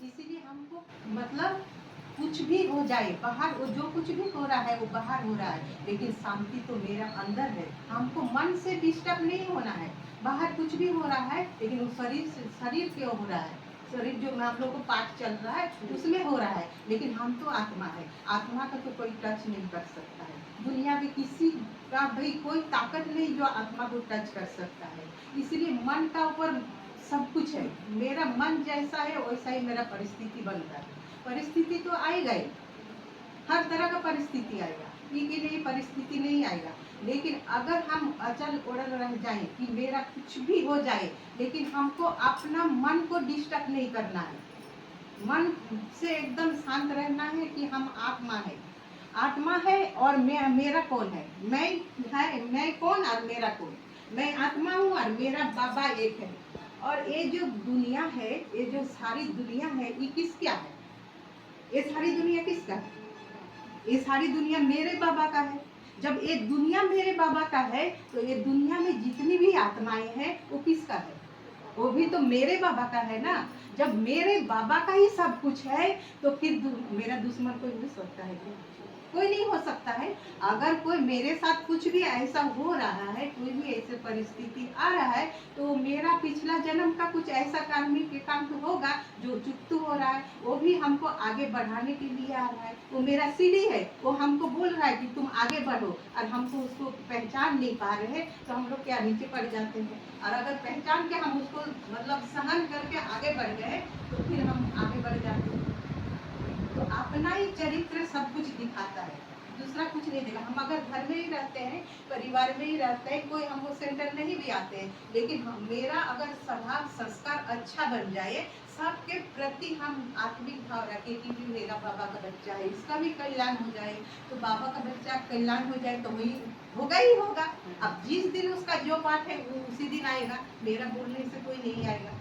इसीलिए हमको मतलब कुछ भी हो जाए बाहर, वो जो कुछ भी हो रहा है वो बाहर हो रहा है, लेकिन शांति तो मेरा अंदर है। हमको मन से डिस्टर्ब नहीं होना है। बाहर कुछ भी हो रहा है लेकिन वो शरीर क्यों हो रहा है, शरीर जो हम लोग को पाठ चल रहा है उसमें हो रहा है, लेकिन हम तो आत्मा है। आत्मा का तो कोई टच नहीं कर सकता है। दुनिया में किसी का भाई कोई ताकत नहीं जो आत्मा को टच कर सकता है। इसलिए मन का ऊपर सब कुछ है। मेरा मन जैसा है वैसा ही मेरा परिस्थिति बनता है। परिस्थिति तो आएगा ही, हर तरह का परिस्थिति आएगा, ये कि नहीं परिस्थिति नहीं आएगा। लेकिन अगर हम अचल उड़ल रह जाएं कि मेरा कुछ भी हो जाए, लेकिन हमको अपना मन को डिस्टर्ब नहीं करना है। मन से एकदम शांत रहना है कि हम आत्मा है। आत्मा है और मेरा कौन है, मैं कौन और मेरा कौन। मैं आत्मा हूँ और मेरा बाबा एक है। और ये जो दुनिया है, ये जो सारी दुनिया है, ये किसका है? ये सारी दुनिया किसका है? ये सारी दुनिया मेरे बाबा का है। जब ये दुनिया मेरे बाबा का है तो ये दुनिया में जितनी भी आत्माएं हैं वो किसका है? वो भी तो मेरे बाबा का है ना। जब मेरे बाबा का ही सब कुछ है तो फिर मेरा दुश्मन कोई हो सकता है क्या? कोई नहीं हो सकता है। अगर कोई मेरे साथ कुछ भी ऐसा हो रहा है, कोई भी ऐसे परिस्थिति आ रहा है, तो मेरा पिछला जन्म का कुछ ऐसा कार्मिक काम तो होगा जो चुकतू हो रहा है, वो भी हमको आगे बढ़ाने के लिए आ रहा है। वो मेरा सीढ़ी है, वो हमको बोल रहा है कि तुम आगे बढ़ो, और हमको उसको पहचान नहीं पा रहे हैं तो हम लोग क्या नीचे पड़ जाते हैं। और अगर पहचान के हम उसको मतलब सहन करके आगे बढ़ गए तो फिर हम आगे बढ़ जाते हैं। तो अपना ही चरित्र सब कुछ दिखाता है, दूसरा कुछ नहीं देगा। हम अगर घर में ही रहते हैं, परिवार में ही रहते हैं, कोई हमको सेंटर नहीं भी आते हैं, लेकिन मेरा अगर स्वभाव संस्कार अच्छा बन जाए, सबके प्रति हम आत्मिक भाव रखें कि भी मेरा बाबा का बच्चा है, इसका भी कल्याण हो जाए, तो बाबा का बच्चा कल्याण हो जाए तो वही होगा ही होगा। अब जिस दिन उसका जो पाठ है वो उसी दिन आएगा, मेरा बोलने से कोई नहीं आएगा।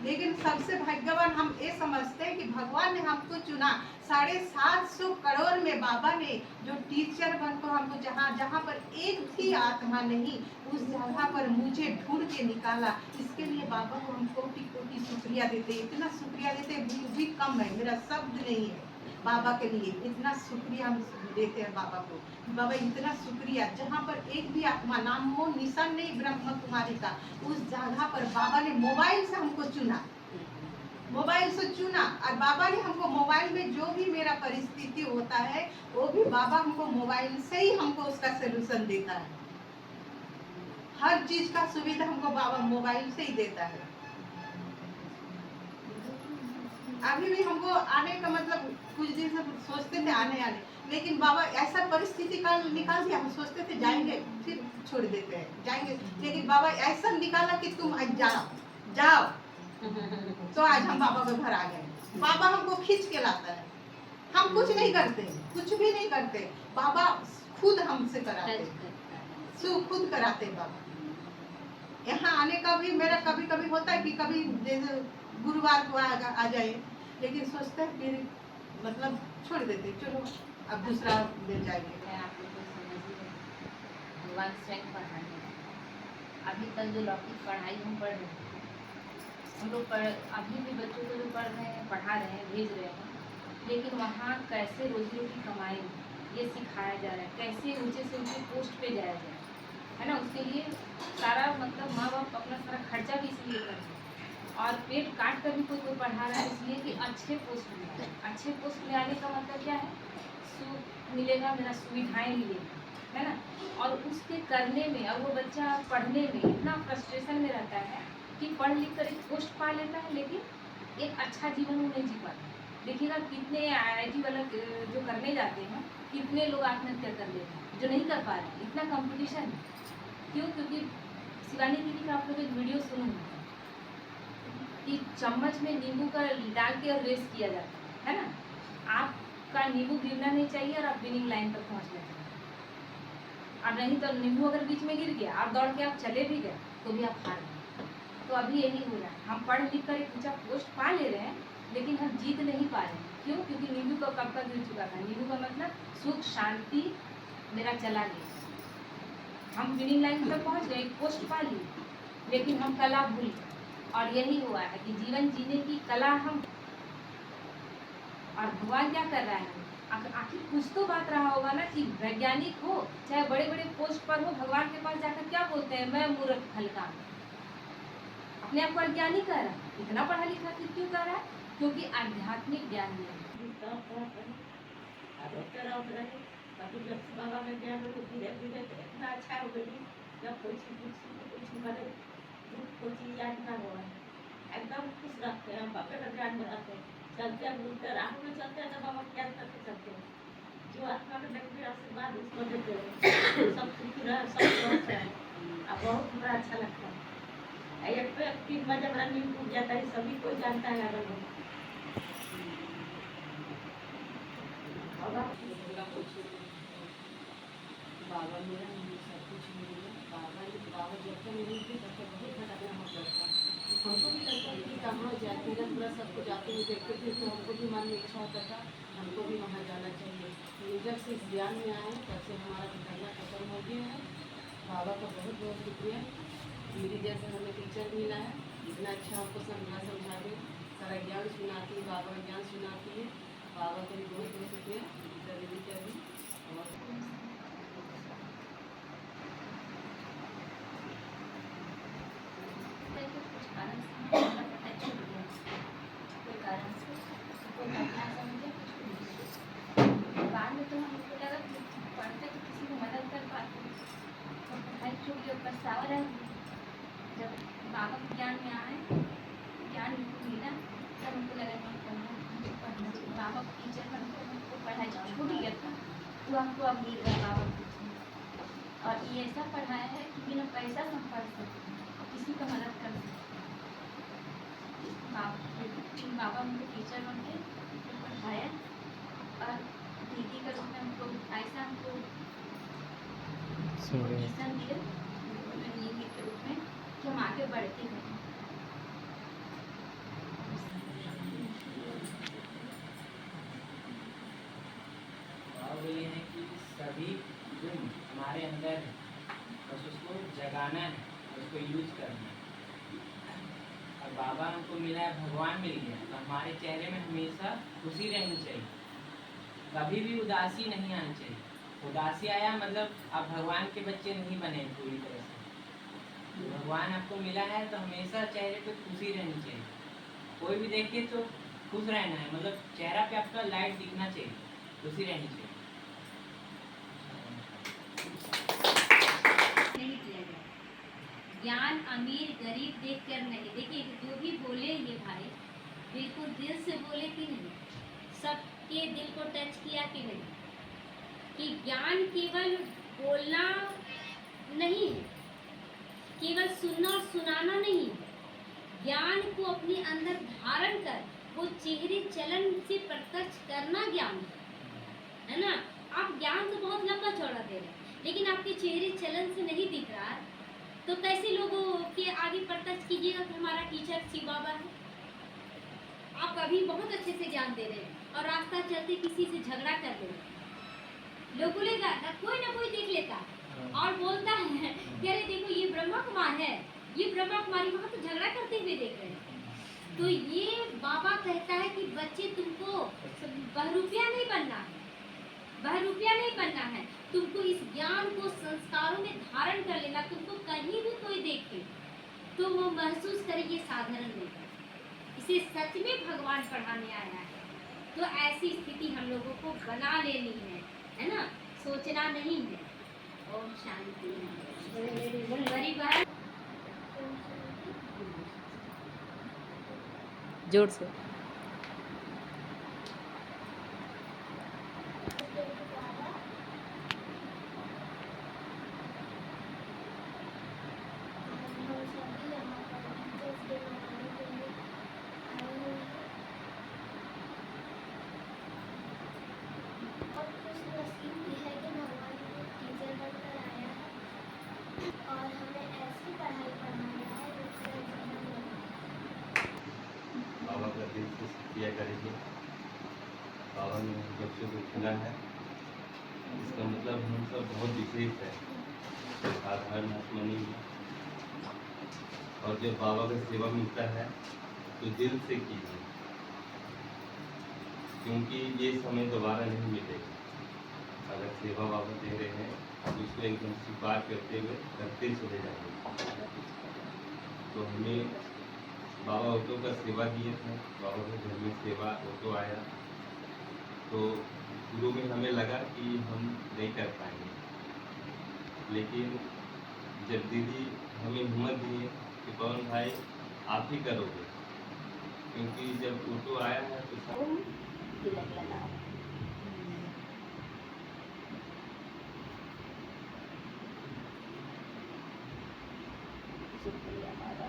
लेकिन सबसे भाग्यवान हम ये समझते हैं कि भगवान ने हमको चुना। 750 करोड़ में बाबा ने जो टीचर बनकर हमको जहाँ पर एक भी आत्मा नहीं, उस जगह पर मुझे ढूंढ के निकाला। इसके लिए बाबा को हम कोटि कोटि शुक्रिया देते, इतना शुक्रिया देते भी कम है, मेरा शब्द नहीं है। बाबा के लिए इतना शुक्रिया हम देते हैं बाबा को। बाबा इतना शुक्रिया, जहाँ पर एक भी आत्मा नाम हो निशान नहीं ब्रह्म कुमारी का, उस जगह पर बाबा ने मोबाइल से हमको चुना, मोबाइल से चुना। और बाबा ने हमको मोबाइल में जो भी मेरा परिस्थिति होता है वो भी बाबा हमको मोबाइल से ही हमको उसका सोल्यूशन देता है। हर चीज का सुविधा हमको बाबा मोबाइल से ही देता है। अभी भी हमको आने का मतलब कुछ दिन से सोचते थे आने, लेकिन बाबा ऐसा परिस्थिति का निकाल दिया, हम सोचते थे जाएंगे फिर छोड़ देते हैं जाएंगे, लेकिन बाबा ऐसा निकाला कि तुम आज जाओ तो आज हम बाबा के घर आ गए। बाबा हमको खींच के लाता है, हम कुछ नहीं करते, कुछ भी नहीं करते, बाबा खुद हमसे कराते, खुद कराते बाबा। यहाँ आने का भी मेरा कभी कभी होता है कि कभी जैसे गुरुवार को आ जाए, लेकिन सोचते हैं फिर मतलब छोड़ देते, चलो अब दूसरा दिन जाएंगे। आप लोग को समझ ही रहे, भगवान स्वयं पढ़ाने। अभी तक जो लौकिक पढ़ाई हम पढ़ रहे हैं, हम लोग अभी भी बच्चों को जो पढ़ रहे हैं, पढ़ा रहे हैं, भेज रहे हैं, लेकिन वहाँ कैसे रोजी रोटी कमाएंगे ये सिखाया जा रहा है, कैसे ऊंचे से ऊंचे पोस्ट पे जाया जाए, है ना। उसके लिए सारा मतलब माँ बाप अपना सारा खर्चा भी इसलिए कर रहे हैं, और पेट काट कर भी कोई पढ़ा रहा है इसलिए कि अच्छे पोस्ट में आए। अच्छे पोस्ट में आने का मतलब क्या है, सुख मिलेगा, मेरा सुविधाएं मिलेगी, है ना। और उसके करने में, और वो बच्चा पढ़ने में इतना फ्रस्ट्रेशन में रहता है कि पढ़ लिख कर एक पोस्ट पा लेता है, लेकिन एक अच्छा जीवन वो नहीं जी पाता। देखिएगा कितने IIT वाला जो करने जाते हैं, कितने लोग आत्महत्या कर लेते हैं जो नहीं कर पा रहे हैं, इतना कंपटीशन है। क्यों? क्योंकि शिवानी दीदी का आप लोग एक वीडियो सुनूंगा कि चम्मच में नींबू का डाल के और रेस किया जाता है ना। आपका नींबू गिरना नहीं चाहिए और आप विनिंग लाइन पर पहुंचना चाहिए, और नहीं तो नींबू अगर बीच में गिर गया, आप दौड़ के आप चले भी गए तो भी आप हार गए। तो अभी यही हो रहा है, हम पढ़ लिख कर एक ऊंचा पोस्ट पा ले रहे हैं, लेकिन हम जीत नहीं पा रहे हैं। क्यों? क्योंकि नींबू का कब का गिर चुका था। नींबू का मतलब सुख शांति मेरा चला गया। हम विनिंग लाइन पर पहुंच गए, एक पोस्ट पा ली, लेकिन हम कला भूल गए। और यही हुआ है कि जीवन जीने की कला हम और भगवान क्या कर रहा है? आखिर कुछ तो बात रहा होगा ना कि वैज्ञानिक हो चाहे बड़े बड़े पोस्ट पर हो, भगवान के पास जाकर क्या बोलते हैं? मैं मूर्ख हल्का, अपने आप को अज्ञानी कह रहा है। इतना पढ़ा लिखा क्यों कह रहा है? क्योंकि आध्यात्मिक ज्ञान नहीं है। बाबा में ज्ञान धीरे धीरे इतना अच्छा हो गई, जब कोई चीज करे कोई चीज याद ना हो, एकदम खुश रहते हैं। बाबा का ज्ञान बनाते हैं, चलते हैं बोलते राह में चलते हैं तो बाबा ज्ञान करके चलते हैं। जो आत्मा में देखते हैं आशीर्वाद उसको देते हैं, सब सुखी रहे, सब स्वस्थ रहे। अब बहुत बड़ा अच्छा लगता है। एक पे 3 बजे हमारा नींद टूट जाता है, सभी कोई जानता है। अगर बाबा मेरा नहीं, सब कुछ नहीं है। बाबा जब तक नहीं थे तब तक बहुत भटकना होता था। हमको भी लगता है कि कहाँ जाए, तीरथ पूरा सबको जाते हुए देखते थे तो हमको भी मन में इच्छा होता था हमको भी वहाँ जाना चाहिए। लेकिन जब से इस ज्ञान में आए तब से हमारा भटकना खत्म हो गया है। बाबा का बहुत बहुत शुक्रिया। मेरी जैसे हमें टीचर मिला है, इतना अच्छा हमको समझा के सारा ज्ञान सुनाती है, बाबा का ज्ञान सुनाती है। बाबा का भी बहुत बहुत शुक्रिया टीचर दीदी का भी। और कुछ कारण से हमारा पता छूट गया, कोई कारण से कोई घटना समझे कुछ बाद में तो हमको लगा कि पढ़ते तो किसी को मदद कर पाते, और पढ़ाई छूट गई, पछतावा रह गया। जब बाबा के ज्ञान में आए, ज्ञान हमको मिला, तब हमको लगा कि पढ़ना बाबा को टीचर बनकर हमको पढ़ाई छूट गया था, तो हमको अब मिल रहा बाबा को। और ये ऐसा पढ़ाया है कि बिना पैसा से हम पढ़ सकते हैं, किसी का मदद कर सकते हैं। बाबा हमको टीचर बन के पढ़ाया, और दीदी का रूप में हमको ऐसा हमको ट्यूशन दिए नीति के रूप में कि हम आगे बढ़ते गए। भाव ये है कि सभी गुण हमारे अंदर है, बस उसको जगाना है, उसको यूज करना है। और बाबा हमको मिला है, भगवान मिल गया, तो हमारे चेहरे में हमेशा खुशी रहनी चाहिए, कभी भी उदासी नहीं आनी चाहिए। उदासी आया मतलब आप भगवान के बच्चे नहीं बने पूरी तरह से। तो भगवान आपको मिला है तो हमेशा चेहरे पे खुशी रहनी चाहिए, कोई भी देखे तो खुश रहना है, मतलब चेहरा पे आपका लाइट दिखना चाहिए, खुशी रहनी चाहिए। नहीं किया जाए, ज्ञान अमीर गरीब देख कर नहीं। देखिए जो भी बोले ये भाई बिल्कुल दिल से बोले कि नहीं, सबके दिल को टच किया कि नहीं, कि ज्ञान केवल बोलना नहीं है, केवल सुनना और सुनाना नहीं है। ज्ञान को अपने अंदर धारण कर वो चेहरे चलन से प्रत्यक्ष करना ज्ञान है ना। आप ज्ञान तो बहुत लंबा चौड़ा दे रहे हैं, लेकिन आपके चेहरे चलन से नहीं दिख रहा है, तो कैसे लोगों के आगे प्रत्यक्ष कीजिएगा कि हमारा टीचर शिव बाबा है। आप अभी बहुत अच्छे से ज्ञान दे रहे हैं और रास्ता चलते किसी से झगड़ा कर रहे हैं, लोग बोलेगा कोई ना कोई देख लेता और बोलता है कि अरे देखो ये ब्रह्मा कुमार है, ये ब्रह्मा कुमारी वहाँ तो झगड़ा करते हुए देख रहे हैं। तो ये बाबा कहता है कि बच्चे तुमको बहरूपिया नहीं बनना है, बहरूपिया नहीं बनना है, तुमको इस ज्ञान को संस्कारों में धारण कर लेना। तुमको कहीं भी कोई देखे तो वो महसूस करे ये साधारण नहीं है, इसे सच में भगवान पढ़ाने आया है। तो ऐसी स्थिति हम लोगों को बना लेनी है ना, सोचना नहीं है। ओम शांति। बड़ी बात जोर से बाबा का दिल से किया करेंगे। बाबा ने बच्चों को चुना है, इसका मतलब हम सब बहुत विशेष है, साधारण आत्मा नहीं है। और जब बाबा का सेवा मिलता है तो दिल से कीजिए, क्योंकि ये समय दोबारा नहीं मिलेगा। अगर सेवा बाबा दे रहे हैं तो इसको एकदम स्वीकार करते हुए करते चले जाएंगे। तो हमें बाबा ऑटो का सेवा दिए थे, बाबा के घर में सेवा ऑटो आया, तो शुरू में हमें लगा कि हम नहीं कर पाएंगे, लेकिन जब दीदी हमें हिम्मत दिए कि पवन भाई आप ही करोगे, क्योंकि जब ऑटो आया है तो तिलक लगाओ। शुक्रिया बाबा,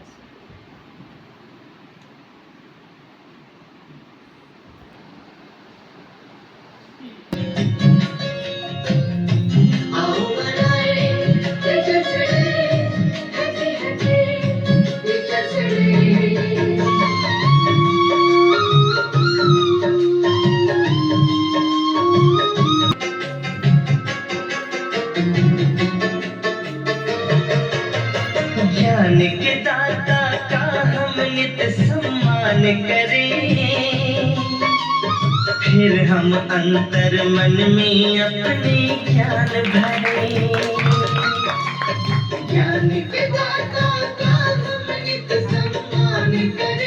ज्ञान के दाता का हम नित सम्मान करें, फिर हम अंतर मन में अपने ज्ञान भरें। ज्ञान के दाता का हम नित सम्मान करें।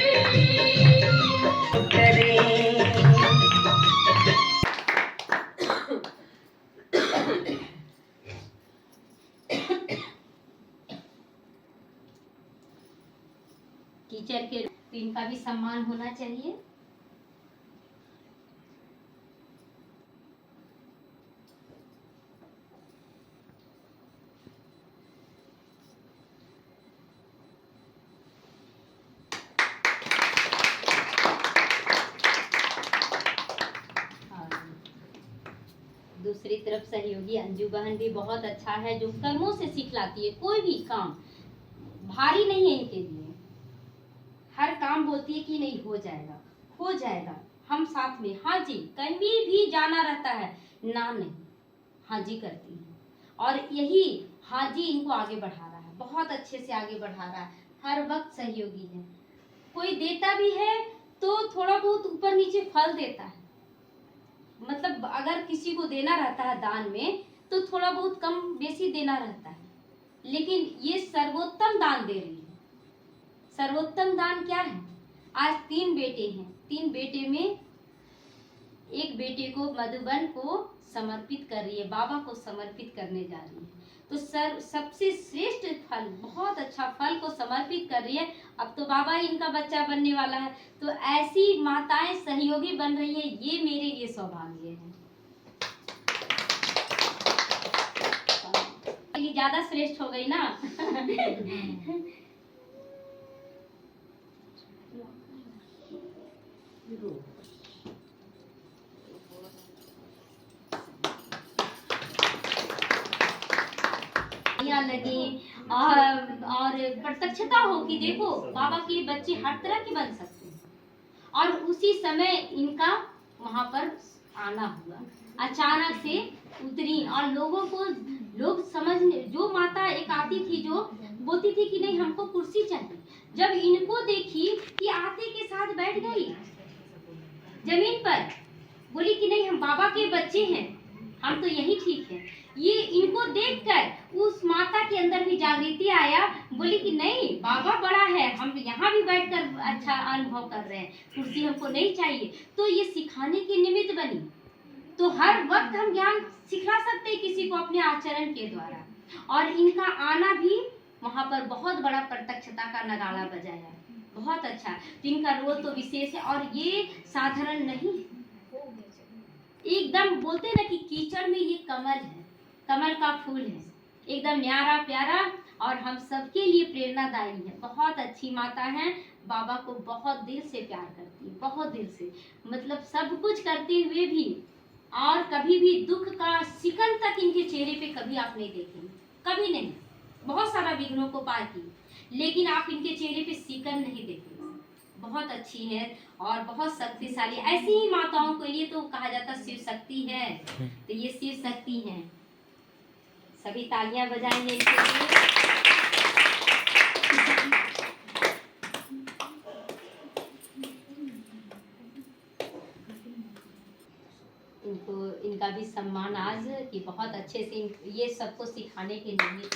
टीचर के इनका भी सम्मान होना चाहिए। दूसरी तरफ सहयोगी अंजू बहन भी बहुत अच्छा है, जो कर्मों से सिखलाती है। कोई भी काम भारी नहीं है इनके लिए, हर काम बोलती है कि नहीं हो जाएगा, हो जाएगा, हम साथ में। हाँ जी, कहीं भी जाना रहता है ना नहीं, हाँ जी करती है, और यही हाँ जी इनको आगे बढ़ा रहा है, बहुत अच्छे से आगे बढ़ा रहा है। हर वक्त सहयोगी है। कोई देता भी है तो थोड़ा बहुत ऊपर नीचे फल देता है, मतलब अगर किसी को देना रहता है दान में तो थोड़ा बहुत कम बेसी देना रहता है, लेकिन ये सर्वोत्तम दान दे रही है। सर्वोत्तम दान क्या है? आज 3 बेटे हैं, 3 बेटे में एक बेटे को मधुबन को समर्पित कर रही है, बाबा को समर्पित करने जा रही है। तो सबसे श्रेष्ठ फल, बहुत अच्छा फल को समर्पित कर रही है। अब तो बाबा ही इनका बच्चा बनने वाला है, तो ऐसी माताएं सहयोगी बन रही है, ये मेरे लिए सौभाग्य है। ये ज्यादा श्रेष्ठ हो गई ना। लगे और प्रत्यक्षता हो कि देखो बाबा के बच्चे हर तरह के बन सकते हैं। और उसी समय इनका वहां पर आना हुआ, अचानक से उतरी, और लोगों को लोग समझने, जो माता एक आती थी जो बोलती थी कि नहीं हमको कुर्सी चाहिए, जब इनको देखी कि आते के साथ बैठ गई जमीन पर, बोली कि नहीं हम बाबा के बच्चे हैं, हम तो यही ठीक है। ये इनको देखकर उस माता के अंदर भी जागृति आया, बोली कि नहीं बाबा बड़ा है, हम यहाँ भी बैठकर अच्छा अनुभव कर रहे हैं, कुर्सी हमको नहीं चाहिए। तो ये सिखाने के निमित्त बनी। तो हर वक्त हम ज्ञान सिखा सकते हैं किसी को अपने आचरण के द्वारा, और इनका आना भी वहाँ पर बहुत बड़ा प्रत्यक्षता का नगाड़ा बजाया, बहुत अच्छा। तो इनका रोल तो विशेष है, और ये साधारण नहीं है। एकदम बोलते ना कि कीचड़ में ये कमल है, कमल का फूल है, एकदम न्यारा प्यारा, और हम सबके लिए प्रेरणादायी है। बहुत अच्छी माता है, बाबा को बहुत दिल से प्यार करती है, बहुत दिल से, मतलब सब कुछ करते हुए भी, और कभी भी दुख का शिकन तक इनके चेहरे पे कभी आप नहीं देखेंगे, कभी नहीं। बहुत सारा विघ्नों को पार की, लेकिन आप इनके चेहरे पे शिकन नहीं देखेंगे। बहुत अच्छी है और बहुत शक्तिशाली। ऐसी ही माताओं के लिए तो कहा जाता शिव शक्ति है, तो ये शिव शक्ति है। सभी तालियां बजाएंगे इनके लिए। इनको इनका भी सम्मान आज कि बहुत अच्छे से ये सबको सिखाने के लिए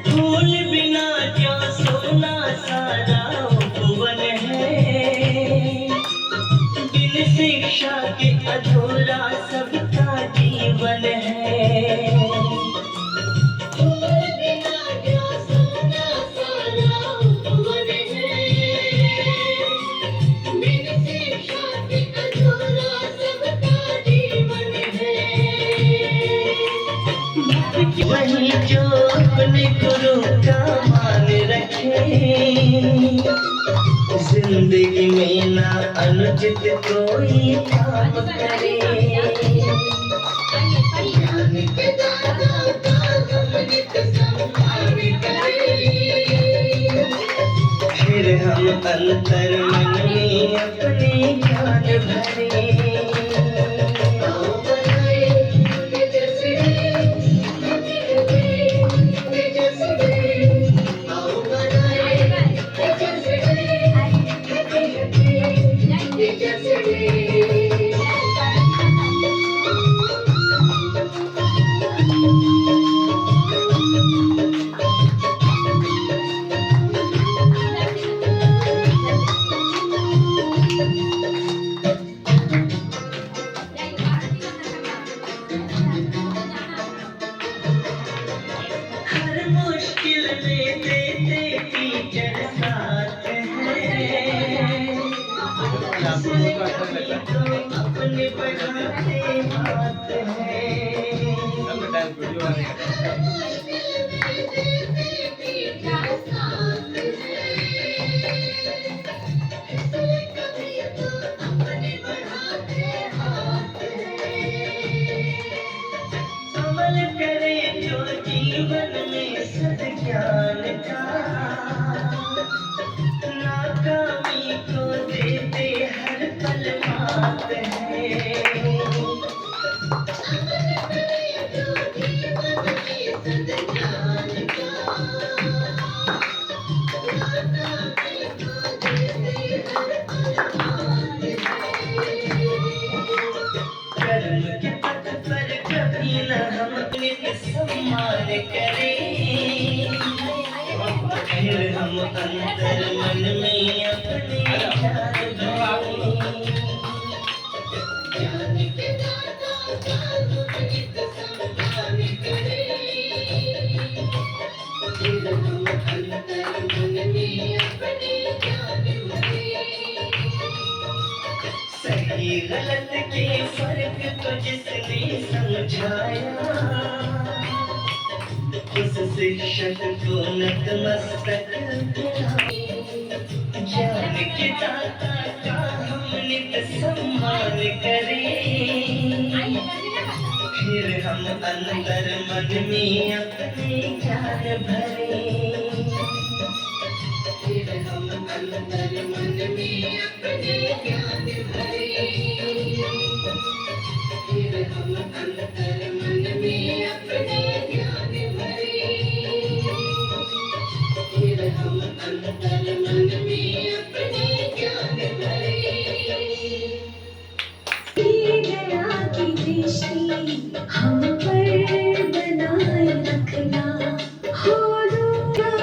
फूल बिना क्या सोना सारा उपवन है, बिन शिक्षा के अधूरा सबका जीवन है। फूल बिना क्या सोना सारा उपवन है, बिन शिक्षा के अधूरा सबका जीवन है। वही जो अपने गुरु का मान रखे, जिंदगी में ना अनुचित कोई काम करे। ज्ञान के दाता का अमृत सम्मान करे, फिर हम अंतर मन में अपने ज्ञान भरे। हर मुश्किल में देते टीचर साथ हैं, तो अपने बढ़ाते हाथ हैं। हर मुश्किल में देते टीचर साथ हैं, इसलिए कभी तो अपने बढ़ाते हाथ हैं। अमल करे जो जीवन में सद्ज्ञान का, नाकामी को देते हर पल मात है। अमल करे जो जीवन में सद्ज्ञान का, नाकामी को देते हर पल मात है। कर्म के पथ पर कभी न हम नित सम्मान करें, फिर हम अंतर मन में अपने ज्ञान के दाता का हम नित सम्मान करें, फिर हम अंतर मन में अपने ज्ञान भरें। सही गलत के फर्क तो जिसने समझाया, उस शिक्षक को नतमस्तक ज्ञान के दाता का हम नित सम्मान करें, फिर हम अंतर मन में अपने ज्ञान भरें। फिर हम अंतर मन में अपने ज्ञान भरें, फिर हम अंतर मन में अपने ज्ञान भरें, फिर हम अंतर मन में अपने ज्ञान भरें। दया की दृष्टि हम पर बनाए रखना, हो दूंगा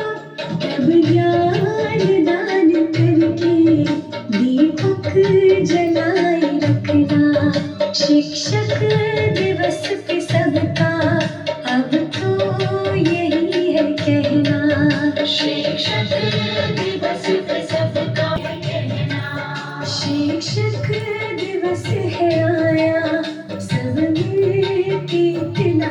तब ज्ञान दान करके दीपक जलाए रखना। शिक्षक